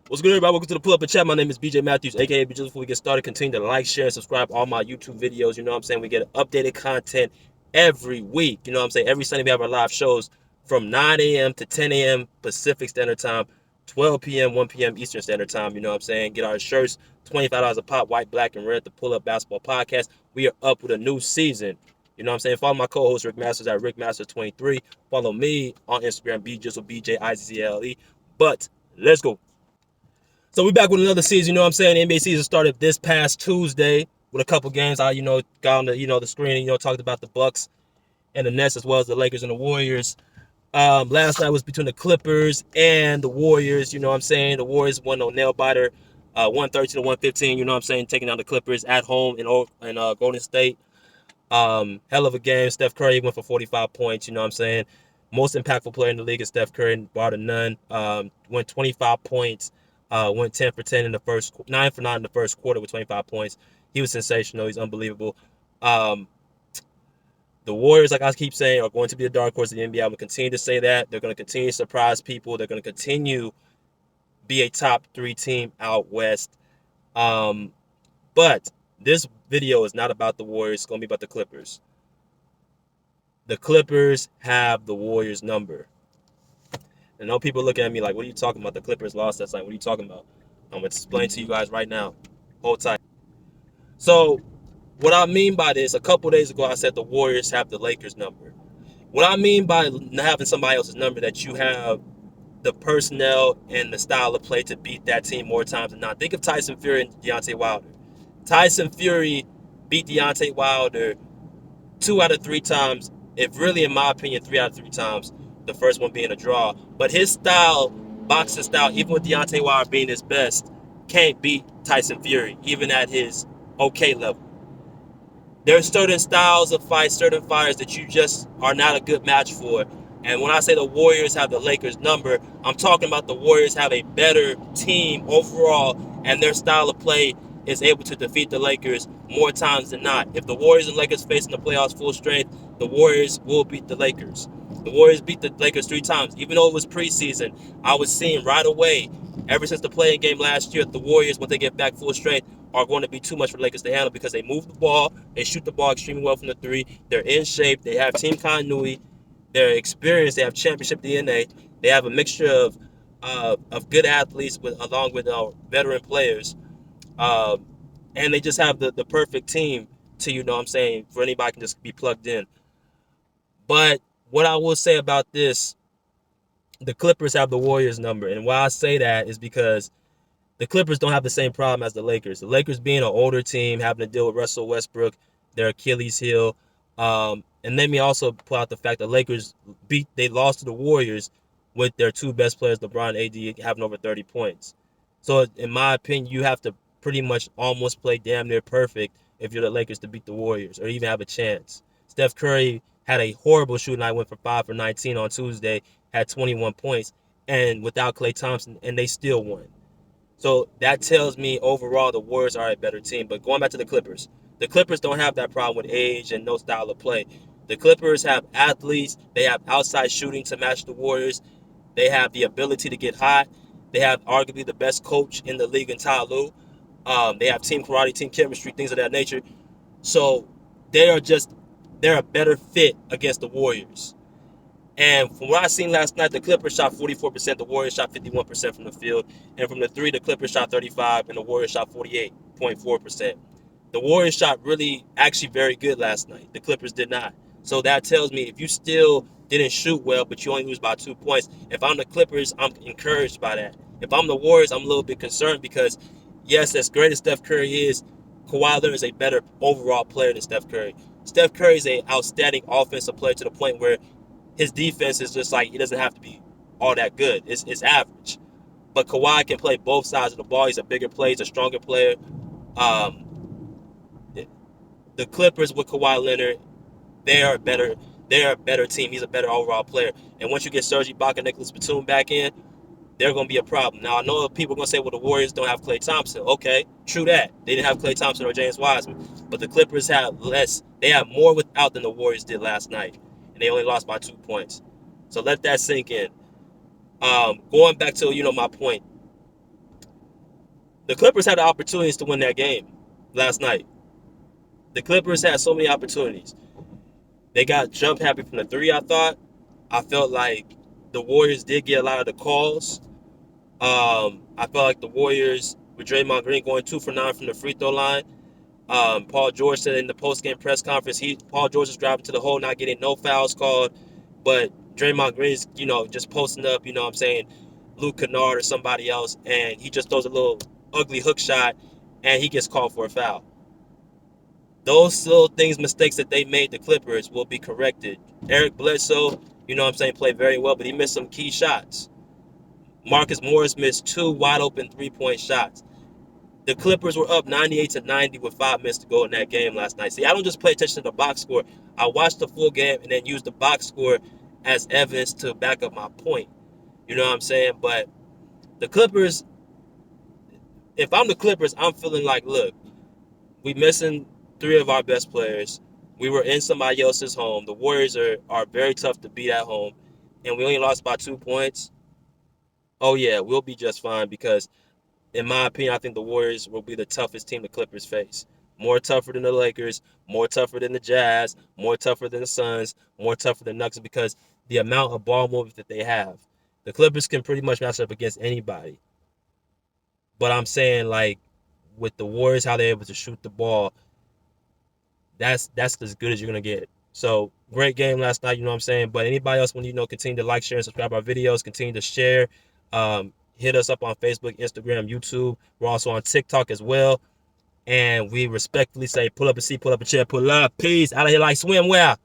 What's good, everybody? Welcome to the Pull Up and Chat. My name is BJ Matthews, aka BJ. Before we get started, continue to like, share, and subscribe all my YouTube videos. You know what I'm saying? We get updated content every week. You know what I'm saying? Every Sunday we have our live shows from 9 a.m. to 10 a.m. Pacific Standard Time, 12 p.m., 1 p.m. Eastern Standard Time. You know what I'm saying? Get our shirts, $25 a pop, white, black, and red, the Pull Up Basketball Podcast. We are up with a new season. You know what I'm saying? Follow my co-host Rick Masters at Rick Masters23. Follow me on Instagram, BJIZZLE. But let's go. So we back with another season. You know what I'm saying? The NBA season started this past Tuesday with a couple games. I got on the screen. Talked about the Bucks and the Nets as well as the Lakers and the Warriors. Last night was between the Clippers and the Warriors. You know what I'm saying? The Warriors won no nail biter, 113 to 115. You know what I'm saying? Taking down the Clippers at home in Golden State. Hell of a game. Steph Curry went for 45 points. You know what I'm saying? Most impactful player in the league is Steph Curry, bar to none. Went 25 points. Went 10 for 10 in the first, 9 for 9 in the first quarter with 25 points. He was sensational. He's unbelievable. Um, the Warriors, like I keep saying, are going to be the dark horse of the NBA. I'm going to continue to say that. They're going to continue to surprise people. They're going to continue be a top 3 team out west. But this video is not about the Warriors. It's going to be about the Clippers. The Clippers have the Warriors number. And I know people looking at me like, what are you talking about? The Clippers lost that night. What are you talking about? I'm going to explain to you guys right now. Hold tight. So, what I mean by this, a couple days ago, I said the Warriors have the Lakers number. What I mean by having somebody else's number, that you have the personnel and the style of play to beat that team more times than not. Think of Tyson Fury and Deontay Wilder. Tyson Fury beat Deontay Wilder 2 out of 3 times, if really, in my opinion, 3 out of 3 times, the first one being a draw. But his style, boxing style, even with Deontay Wilder being his best, can't beat Tyson Fury, even at his okay level. There's certain styles of fights, certain fighters that you just are not a good match for. And when I say the Warriors have the Lakers number, I'm talking about the Warriors have a better team overall, and their style of play is able to defeat the Lakers more times than not. If the Warriors and Lakers face in the playoffs full strength, the Warriors will beat the Lakers. The Warriors beat the Lakers 3 times. Even though it was preseason, I was seeing right away, ever since the play-in game last year, the Warriors, when they get back full strength, are going to be too much for the Lakers to handle because they move the ball, they shoot the ball extremely well from the 3, they're in shape, they have team continuity, they're experienced, they have championship DNA, they have a mixture of good athletes along with veteran players, uh, and they just have the perfect team to, you know what I'm saying, for anybody can just be plugged in. But what I will say about this, the Clippers have the Warriors number, and why I say that is because the Clippers don't have the same problem as the Lakers. The Lakers being an older team, having to deal with Russell Westbrook, their Achilles heel. And let me also point out the fact that Lakers they lost to the Warriors with their 2 best players, LeBron and AD, having over 30 points. So in my opinion, you have to pretty much almost play damn near perfect if you're the Lakers to beat the Warriors or even have a chance. Steph Curry had a horrible shooting night, went for 5 for 19 on Tuesday, had 21 points, and without Klay Thompson, and they still won. So that tells me overall the Warriors are a better team. But going back to the Clippers don't have that problem with age and no style of play. The Clippers have athletes. They have outside shooting to match the Warriors. They have the ability to get hot. They have arguably the best coach in the league in Ty Lue. They have team karate, team chemistry, things of that nature. So they're a better fit against the Warriors. And from what I seen last night, the Clippers shot 44%, the Warriors shot 51% from the field. And from the 3, the Clippers shot 35%, and the Warriors shot 48.4%. The Warriors shot really, actually very good last night. The Clippers did not. So that tells me if you still didn't shoot well, but you only lose by 2 points, if I'm the Clippers, I'm encouraged by that. If I'm the Warriors, I'm a little bit concerned because, yes, as great as Steph Curry is, Kawhi Leonard is a better overall player than Steph Curry. Steph Curry is an outstanding offensive player to the point where his defense is just like, he doesn't have to be all that good. It's average. But Kawhi can play both sides of the ball. He's a bigger player. He's a stronger player. Um, the Clippers with Kawhi Leonard, they are a better team. He's a better overall player. And once you get Serge Ibaka and Nicholas Batum back in, they're going to be a problem. Now, I know people are going to say, well, the Warriors don't have Klay Thompson. Okay, true that. They didn't have Klay Thompson or James Wiseman. But the Clippers have less. They have more without than the Warriors did last night. And they only lost by 2 points. So let that sink in. Going back to, my point. The Clippers had the opportunities to win that game last night. The Clippers had so many opportunities. They got jump happy from the three, I thought. I felt like the Warriors did get a lot of the calls. I felt like the Warriors, with Draymond Green going 2 for 9 from the free throw line. Paul George said in the post-game press conference, Paul George is driving to the hole, not getting no fouls called, but Draymond Green's, just posting up, what I'm saying, Luke Kennard or somebody else, and he just throws a little ugly hook shot, and he gets called for a foul. Those little things, mistakes that they made, the Clippers, will be corrected. Eric Bledsoe, what I'm saying, played very well, but he missed some key shots. Marcus Morris missed 2 wide-open three-point shots. The Clippers were up 98-90 with 5 minutes to go in that game last night. See, I don't just pay attention to the box score. I watch the full game and then use the box score as evidence to back up my point. You know what I'm saying? But the Clippers, if I'm the Clippers, I'm feeling like, look, we missing 3 of our best players. We were in somebody else's home. The Warriors are very tough to beat at home, and we only lost by 2 points. Oh yeah, we'll be just fine because in my opinion, I think the Warriors will be the toughest team the Clippers face. More tougher than the Lakers, more tougher than the Jazz, more tougher than the Suns, more tougher than Nuggets because the amount of ball movement that they have. The Clippers can pretty much match up against anybody. But I'm saying, like, with the Warriors, how they're able to shoot the ball, that's as good as you're gonna get. So great game last night, you know what I'm saying? But anybody else want to, continue to like, share, and subscribe our videos, continue to share. Hit us up on Facebook, Instagram, YouTube. We're also on TikTok as well. And we respectfully say, pull up a seat, pull up a chair, pull up. Peace. Out of here like swimwear.